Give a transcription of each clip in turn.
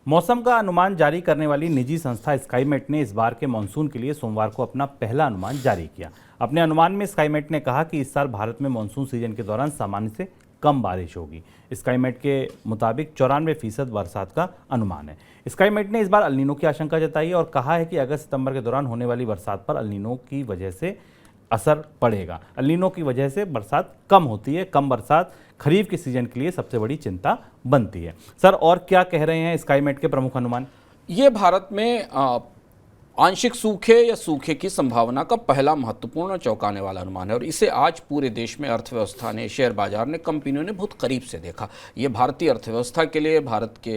मौसम का अनुमान जारी करने वाली निजी संस्था स्काईमेट ने इस बार के मानसून के लिए सोमवार को अपना पहला अनुमान जारी किया। अपने अनुमान में स्काईमेट ने कहा कि इस साल भारत में मानसून सीजन के दौरान सामान्य से कम बारिश होगी। स्काईमेट के मुताबिक 94% बरसात का अनुमान है। स्काईमेट ने इस बार अल नीनो की आशंका जताई और कहा है कि अगस्त सितंबर के दौरान होने वाली बरसात पर अल नीनो की वजह से असर पड़ेगा। अल नीनो की वजह से बरसात कम होती है। कम बरसात खरीफ के सीजन के लिए सबसे बड़ी चिंता बनती है। सर, और क्या कह रहे हैं स्काईमेट के प्रमुख अनुमान? ये भारत में आंशिक सूखे या सूखे की संभावना का पहला महत्वपूर्ण चौंकाने वाला अनुमान है और इसे आज पूरे देश में अर्थव्यवस्था ने, शेयर बाजार ने, कंपनियों ने बहुत करीब से देखा। ये भारतीय अर्थव्यवस्था के लिए, भारत के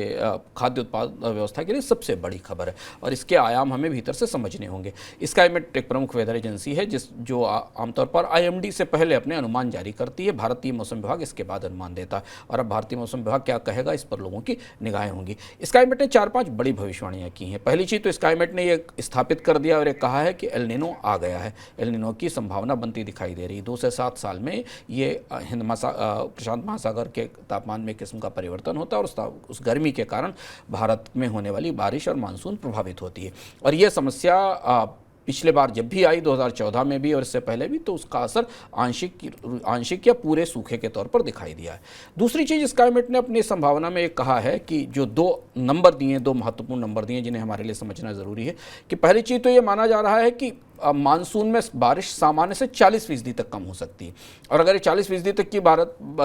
खाद्य उत्पाद व्यवस्था के लिए सबसे बड़ी खबर है और इसके आयाम हमें भीतर से समझने होंगे। स्काईमेट एक प्रमुख वेदर एजेंसी है जो आमतौर पर IMD से पहले अपने अनुमान जारी करती है। भारतीय मौसम विभाग इसके बाद अनुमान देता है और अब भारतीय मौसम विभाग क्या कहेगा, इस पर लोगों की निगाहें होंगी। स्काईमेट ने 4-5 बड़ी भविष्यवाणियाँ की हैं। पहली चीज़ तो स्काईमेट ने ये स्थापित कर दिया और ये कहा है कि एल नीनो आ गया है। एल नीनो की संभावना बनती दिखाई दे रही। 2 से 7 साल में ये प्रशांत महासागर के तापमान में किस्म का परिवर्तन होता है और उस गर्मी के कारण भारत में होने वाली बारिश और मानसून प्रभावित होती है। और ये समस्या पिछले बार जब भी आई 2014 में भी और इससे पहले भी, तो उसका असर आंशिक या पूरे सूखे के तौर पर दिखाई दिया है। दूसरी चीज़ स्काईमेट ने अपनी संभावना में एक कहा है कि जो 2 महत्वपूर्ण नंबर दिए जिन्हें हमारे लिए समझना ज़रूरी है कि पहली चीज़ तो ये माना जा रहा है कि मानसून में बारिश सामान्य से 40% तक कम हो सकती है और अगर ये 40% तक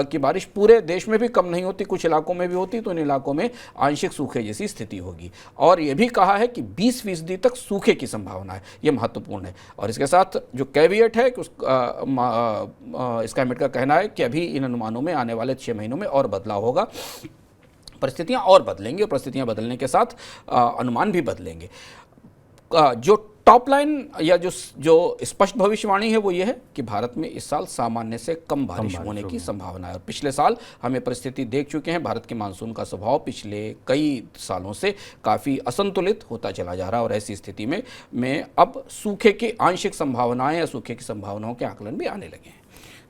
की बारिश पूरे देश में भी कम नहीं होती, कुछ इलाकों में भी होती, तो इन इलाकों में आंशिक सूखे जैसी स्थिति होगी। और ये भी कहा है कि 20% तक सूखे की संभावना है। ये महत्वपूर्ण है और इसके साथ जो कैविएट है कि स्काईमेट का कहना है कि अभी इन अनुमानों में आने वाले 6 महीनों में और बदलाव होगा, परिस्थितियाँ और बदलेंगी और परिस्थितियाँ बदलने के साथ अनुमान भी बदलेंगे। जो टॉप लाइन या जो स्पष्ट भविष्यवाणी है वो ये है कि भारत में इस साल सामान्य से कम बारिश होने की संभावना है। और पिछले साल हमें परिस्थिति देख चुके हैं। भारत के मानसून का स्वभाव पिछले कई सालों से काफ़ी असंतुलित होता चला जा रहा है और ऐसी स्थिति में अब सूखे की आंशिक संभावनाएं या सूखे की संभावनाओं के आकलन भी आने लगे हैं।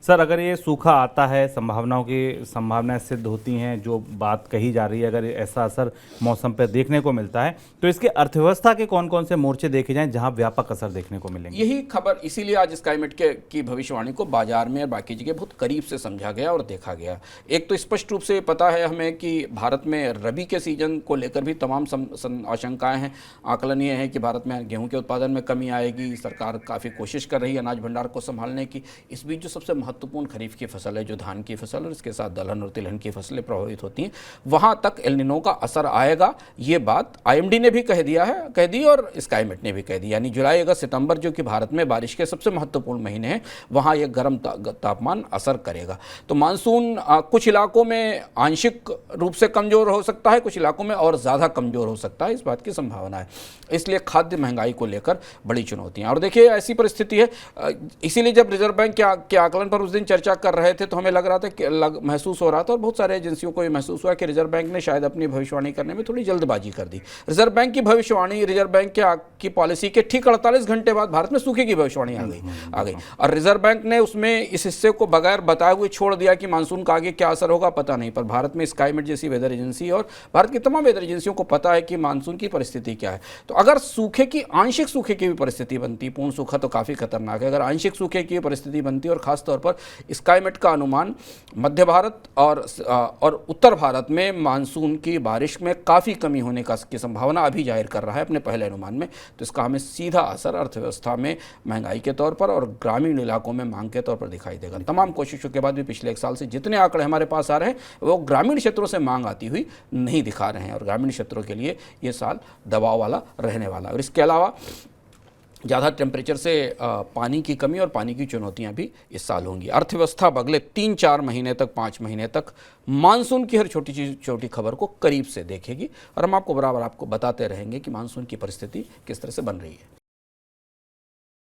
सर, अगर ये सूखा आता है, संभावनाएं सिद्ध होती हैं, जो बात कही जा रही है, अगर ऐसा असर मौसम पर देखने को मिलता है तो इसके अर्थव्यवस्था के कौन कौन से मोर्चे देखे जाएं जहां व्यापक असर देखने को मिलेंगे? यही खबर, इसीलिए आज स्काईमेट की भविष्यवाणी को बाजार में और बाकी जगह बहुत करीब से समझा गया और देखा गया। एक तो स्पष्ट रूप से पता है हमें कि भारत में रबी के सीजन को लेकर भी तमाम आशंकाएं हैं। आकलन ये है कि भारत में गेहूँ के उत्पादन में कमी आएगी। सरकार काफ़ी कोशिश कर रही है अनाज भंडार को संभालने की। इस बीच जो सबसे महत्वपूर्ण खरीफ की फसल है, जो धान की फसल और इसके साथ दलहन और तिलहन की फसलें प्रभावित होती हैं, वहां तक एल नीनो का असर आएगा। ये बात IMD ने भी कह दी और स्काईमेट ने भी कह दी। यानी जुलाई, अगस्त, सितंबर जो कि भारत में बारिश के सबसे महत्वपूर्ण महीने हैं, वहां यह गर्म तापमान असर करेगा। तो मानसून कुछ इलाकों में आंशिक रूप से कमजोर हो सकता है, कुछ इलाकों में और ज़्यादा कमजोर हो सकता है, इस बात की संभावना है। इसलिए खाद्य महंगाई को लेकर बड़ी चुनौतियां। और देखिए ऐसी परिस्थिति है, इसीलिए जब रिजर्व बैंक के आकलन पर उस दिन चर्चा कर रहे थे तो हमें लग रहा था कि महसूस हो रहा था और बहुत सारे एजेंसियों को ये महसूस हुआ कि रिजर्व बैंक ने शायद अपनी भविष्यवाणी करने में थोड़ी जल्दबाजी कर दी। रिजर्व बैंक की भविष्यवाणी, रिजर्व बैंक की पॉलिसी के ठीक 48 घंटे बाद भारत में सूखे की भविष्यवाणी आ गई और रिजर्व बैंक ने उसमें इस हिस्से को बगैर बताए हुए छोड़ दिया कि मानसून का आगे क्या असर होगा पता नहीं। पर भारत में स्काईमेट जैसी वेदर एजेंसी और भारत की तमाम वेदर एजेंसियों को पता है कि मानसून की परिस्थिति क्या है। तो अगर आंशिक सूखे की भी परिस्थिति बनती, पूर्ण सूखा तो काफ़ी खतरनाक है, अगर आंशिक सूखे की परिस्थिति बनती और खासतौर पर स्काईमेट का अनुमान मध्य भारत और उत्तर भारत में मानसून की बारिश में काफ़ी कमी होने की संभावना अभी जाहिर कर रहा है अपने पहले अनुमान में, तो इसका हमें सीधा असर अर्थव्यवस्था में महंगाई के तौर पर और ग्रामीण इलाकों में मांग के तौर पर दिखाई देगा। तमाम कोशिशों के बाद भी पिछले 1 साल से जितने आंकड़े हमारे पास आ रहे हैं वो ग्रामीण क्षेत्रों से मांग आती हुई नहीं दिखा रहे हैं और ग्रामीण क्षेत्रों के लिए ये साल दबाव वाला रहने वाला है। और इसके अलावा ज़्यादा टेम्परेचर से पानी की कमी और पानी की चुनौतियां भी इस साल होंगी। अर्थव्यवस्था अगले 3-4 महीने तक, 5 महीने तक मानसून की हर छोटी खबर को करीब से देखेगी और हम आपको बराबर बताते रहेंगे कि मानसून की परिस्थिति किस तरह से बन रही है।